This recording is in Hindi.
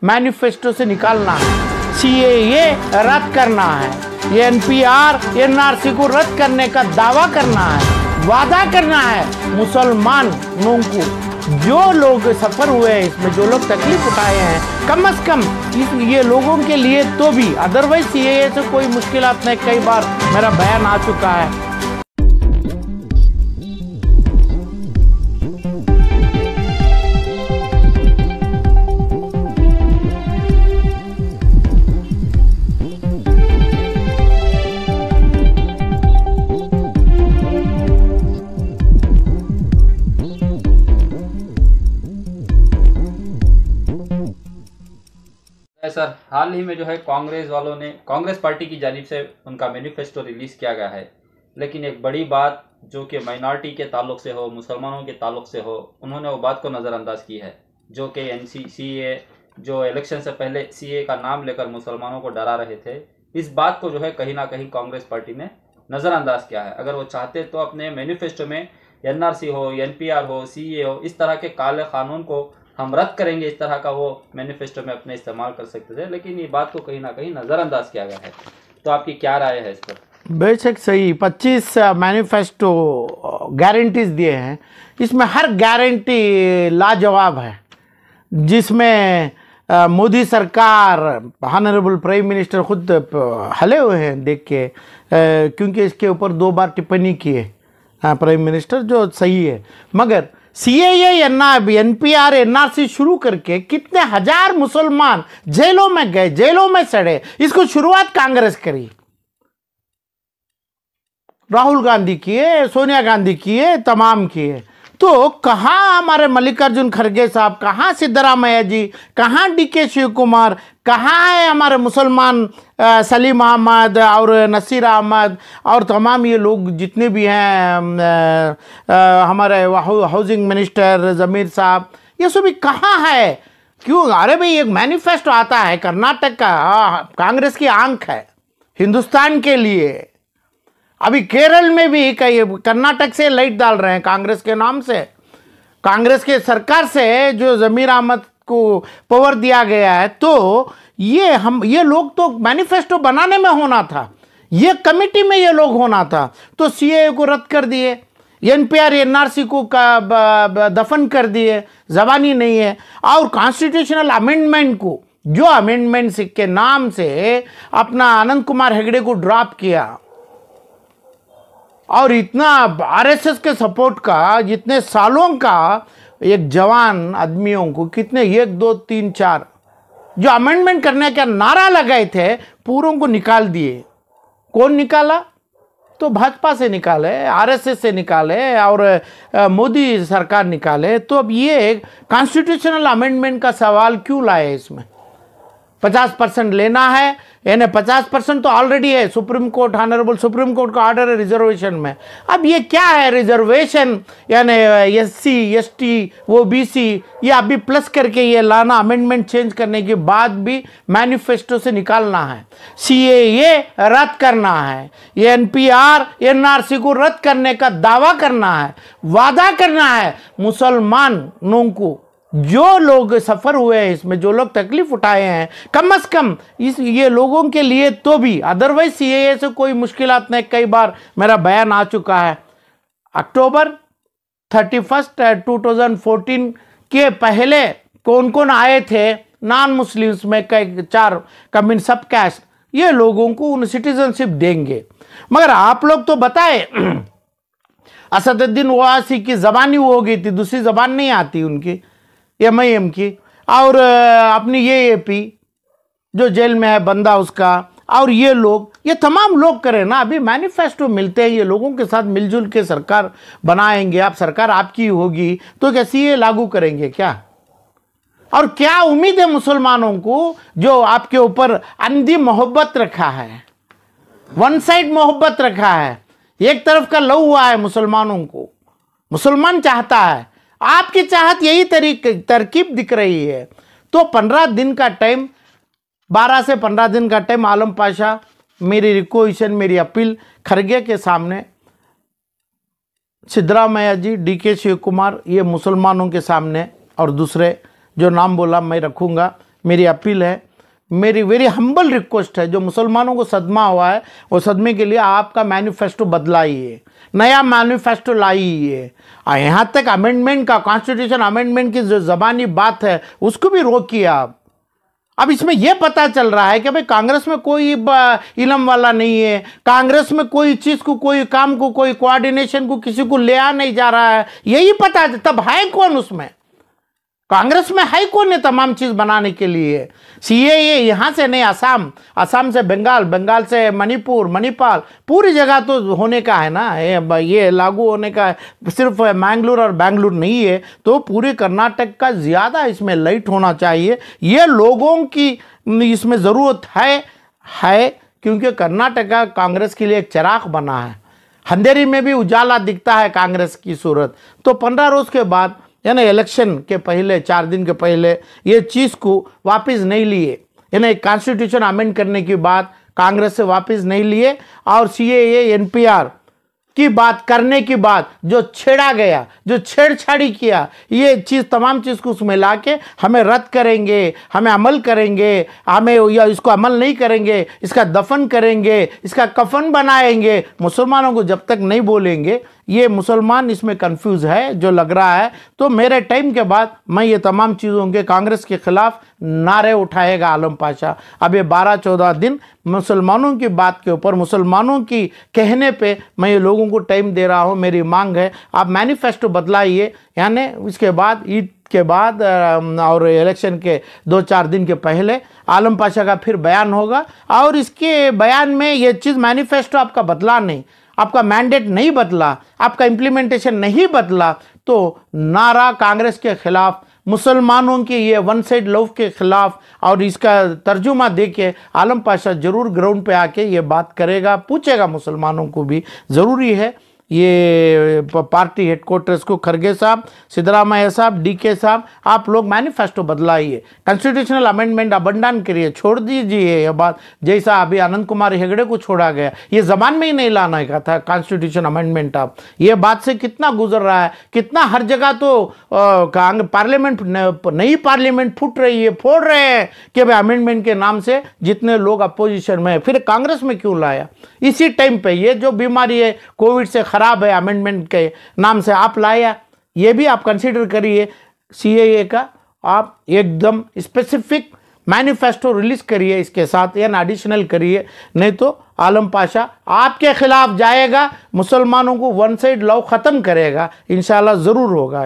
मैनिफेस्टो से निकालना है, सीएए रद्द करना है, एनपीआर एनआरसी को रद्द करने का दावा करना है, वादा करना है मुसलमानों को। जो लोग सफ़र हुए हैं इसमें, जो लोग तकलीफ उठाए हैं, कम से कम ये लोगों के लिए तो भी, अदरवाइज सीएए से कोई मुश्किलात नहीं, कई बार मेरा बयान आ चुका है। सर, हाल ही में जो है कांग्रेस वालों ने, कांग्रेस पार्टी की जानिब से उनका मैनिफेस्टो रिलीज किया गया है, लेकिन एक बड़ी बात जो कि माइनॉरिटी के ताल्लुक से हो, मुसलमानों के ताल्लुक से हो, उन्होंने वो बात को नज़रअंदाज की है, जो कि सीए, जो इलेक्शन से पहले सीए का नाम लेकर मुसलमानों को डरा रहे थे, इस बात को जो है कहीं ना कहीं कांग्रेस पार्टी ने नज़रअंदाज किया है। अगर वो चाहते तो अपने मैनिफेस्टो में एनआरसी हो, एनपीआर हो, सीए हो, इस तरह के काले कानून को हम रद्द करेंगे, इस तरह का वो मैनिफेस्टो में अपने इस्तेमाल कर सकते थे, लेकिन ये बात को कहीं ना कहीं नज़रअंदाज किया गया है। तो आपकी क्या राय है इस पर? बेशक सही, 25 मैनिफेस्टो गारंटीज दिए हैं, इसमें हर गारंटी लाजवाब है, जिसमें मोदी सरकार, ऑनरेबल प्राइम मिनिस्टर खुद हले हुए हैं देख के, क्योंकि इसके ऊपर 2 बार टिप्पणी की है प्राइम मिनिस्टर, जो सही है। मगर सीएए, एनपीआर, एनआरसी शुरू करके कितने हजार मुसलमान जेलों में गए, जेलों में सड़े। इसको शुरुआत कांग्रेस करी, राहुल गांधी किए, सोनिया गांधी किए, तमाम किए। तो कहाँ हमारे मल्लिकार्जुन खड़गे साहब, कहाँ सिद्धरामैया जी, कहाँ डीके शिव कुमार, कहाँ है हमारे मुसलमान सलीम अहमद और नसीर अहमद और तमाम ये लोग जितने भी हैं, हमारे हाउसिंग मिनिस्टर ज़मीर साहब, ये सभी कहाँ है? क्यों? अरे भाई, एक मैनिफेस्टो आता है कर्नाटक का, कांग्रेस की आंख है हिंदुस्तान के लिए। अभी केरल में भी कई कर्नाटक से लाइट डाल रहे हैं कांग्रेस के नाम से, कांग्रेस के सरकार से जो ज़मीर अहमद को पावर दिया गया है। तो ये लोग तो मैनिफेस्टो बनाने में होना था, ये कमेटी में ये लोग होना था, तो सीएए को रद्द कर दिए, एनपीआर एनआरसी को दफन कर दिए, ज़बानी नहीं है। और कॉन्स्टिट्यूशनल अमेंडमेंट को, जो अमेंडमेंट के नाम से अपना अनंत कुमार हेगड़े को ड्रॉप किया, और इतना आरएसएस के सपोर्ट का, जितने सालों का एक जवान आदमियों को, कितने 1 2 3 4 जो अमेंडमेंट करने का नारा लगाए थे, पूरों को निकाल दिए। कौन निकाला? तो भाजपा से निकाले, आरएसएस से निकाले और मोदी सरकार निकाले। तो अब ये कॉन्स्टिट्यूशनल अमेंडमेंट का सवाल क्यों लाए? इसमें 50% लेना है, यानी 50% तो ऑलरेडी है, supreme court, honourable supreme court का ऑर्डर है रिजर्वेशन में। अब ये क्या है रिजर्वेशन, यानी एससी एसटी ओबीसी, ये अभी प्लस करके ये लाना, अमेंडमेंट चेंज करने के बाद भी मैनिफेस्टो से निकालना है, सीएए रद्द करना है, एनपीआर एनआरसी को रद्द करने का दावा करना है, वादा करना है मुसलमानों को। जो लोग सफ़र हुए हैं इसमें, जो लोग तकलीफ उठाए हैं, कम से कम ये लोगों के लिए तो भी, अदरवाइज सीएए से कोई मुश्किलात नहीं, कई बार मेरा बयान आ चुका है। अक्टूबर 31 2014 के पहले कौन कौन आए थे नॉन मुस्लिम्स में, कई 4 कम्युनिटी सब कास्ट, ये लोगों को उन सिटीजनशिप देंगे। मगर आप लोग तो बताए असदुद्दीन ओवैसी की ज़बानी हो गई थी, दूसरी ज़बान नहीं आती उनकी, एमआईएम की, और अपनी एपी जो जेल में है बंदा उसका, और ये लोग, ये तमाम लोग करें ना। अभी मैनिफेस्टो मिलते हैं, ये लोगों के साथ मिलजुल के सरकार बनाएंगे, आप सरकार आपकी होगी तो कैसे ये लागू करेंगे क्या? और क्या उम्मीद है मुसलमानों को, जो आपके ऊपर अंधी मोहब्बत रखा है, वन साइड मोहब्बत रखा है, एक तरफ का लव हुआ है मुसलमानों को। मुसलमान चाहता है, आपकी चाहत यही तरकीब दिख रही है। तो 15 दिन का टाइम, 12 से 15 दिन का टाइम, आलम पाशा, मेरी रिक्वेस्ट, मेरी अपील खड़गे के सामने, सिद्धरामैया जी, डीके शिव कुमार, ये मुसलमानों के सामने, और दूसरे जो नाम बोला मैं रखूँगा, मेरी अपील है, मेरी वेरी हम्बल रिक्वेस्ट है, जो मुसलमानों को सदमा हुआ है वो सदमे के लिए आपका मैनिफेस्टो बदलाइए, नया मैनिफेस्टो लाइए। यहाँ तक अमेंडमेंट का, कॉन्स्टिट्यूशन अमेंडमेंट की जो ज़बानी बात है उसको भी रोकिए आप। अब इसमें यह पता चल रहा है कि भाई कांग्रेस में कोई इलम वाला नहीं है, कांग्रेस में कोई चीज़ को, कोई काम को, कोई कोऑर्डिनेशन को किसी को ले आ नहीं जा रहा है, यही पता। तब है कौन उसमें? कांग्रेस में है कौन है तमाम चीज़ बनाने के लिए? सीएए यहाँ से नहीं, असम से बंगाल, बंगाल से मणिपुर, मणिपाल, पूरी जगह तो होने का है ना, ये लागू होने का है। सिर्फ मैंगलोर और बेंगलुर नहीं है, तो पूरे कर्नाटक का ज़्यादा इसमें लाइट होना चाहिए। ये लोगों की इसमें ज़रूरत है क्योंकि कर्नाटका कांग्रेस के लिए एक चिराग बना है, अंधेरी में भी उजाला दिखता है कांग्रेस की सूरत। तो 15 रोज़ के बाद, यानी इलेक्शन के पहले 4 दिन के पहले ये चीज़ को वापस नहीं लिए, यानी कॉन्स्टिट्यूशन अमेंड करने की बात कांग्रेस से वापस नहीं लिए, और सीएए एनपीआर की बात करने की बात जो छेड़ा गया, जो छेड़छाड़ी किया, ये चीज़ तमाम चीज़ को उसमें ला के हमें रद्द करेंगे, हमें अमल करेंगे, हमें या इसको अमल नहीं करेंगे, इसका दफन करेंगे, इसका कफन बनाएंगे, मुसलमानों को जब तक नहीं बोलेंगे, ये मुसलमान इसमें कंफ्यूज है जो लग रहा है। तो मेरे टाइम के बाद मैं ये तमाम चीज़ों के कांग्रेस के खिलाफ नारे उठाएगा आलम पाशा। अब ये 12-14 दिन मुसलमानों की बात के ऊपर, मुसलमानों की कहने पे मैं ये लोगों को टाइम दे रहा हूँ। मेरी मांग है आप मैनिफेस्टो बदलाइए, यानी इसके बाद ईद के बाद और इलेक्शन के 2-4 दिन के पहले आलम पाशा का फिर बयान होगा, और इसके बयान में ये चीज़, मैनिफेस्टो आपका बदला नहीं, आपका मैंडेट नहीं बदला, आपका इम्प्लीमेंटेशन नहीं बदला, तो नारा कांग्रेस के खिलाफ, मुसलमानों के ये वन साइड लव के खिलाफ, और इसका तर्जुमा देके आलम पाशा जरूर ग्राउंड पे आके ये बात करेगा, पूछेगा मुसलमानों को भी। ज़रूरी है ये पार्टी हेडक्वार्टर्स को, खरगे साहब, सिद्धरामैया साहब, डीके साहब, आप लोग मैनिफेस्टो बदलाइए, कॉन्स्टिट्यूशनल अमेंडमेंट अबंडन करिए, छोड़ दीजिए ये बात। जैसा अभी आनंद कुमार हेगड़े को छोड़ा गया, ये जबान में ही नहीं लाना का था कॉन्स्टिट्यूशन अमेंडमेंट। आप ये बात से कितना गुजर रहा है, कितना हर जगह तो पार्लियामेंट, नई पार्लियामेंट फूट रही है, फोड़ रहे हैं कि भाई अमेंडमेंट के नाम से जितने लोग अपोजिशन में, फिर कांग्रेस में क्यों लाया? इसी टाइम पे ये जो बीमारी है कोविड से खराब है, अमेंडमेंट के नाम से आप लाया, ये भी आप कंसीडर करिए। सीएए का आप एकदम स्पेसिफिक मैनिफेस्टो रिलीज करिए, इसके साथ या एडिशनल करिए, नहीं तो आलम पाशा आपके खिलाफ जाएगा, मुसलमानों को वन साइड लव खत्म करेगा, इंशाल्लाह ज़रूर होगा।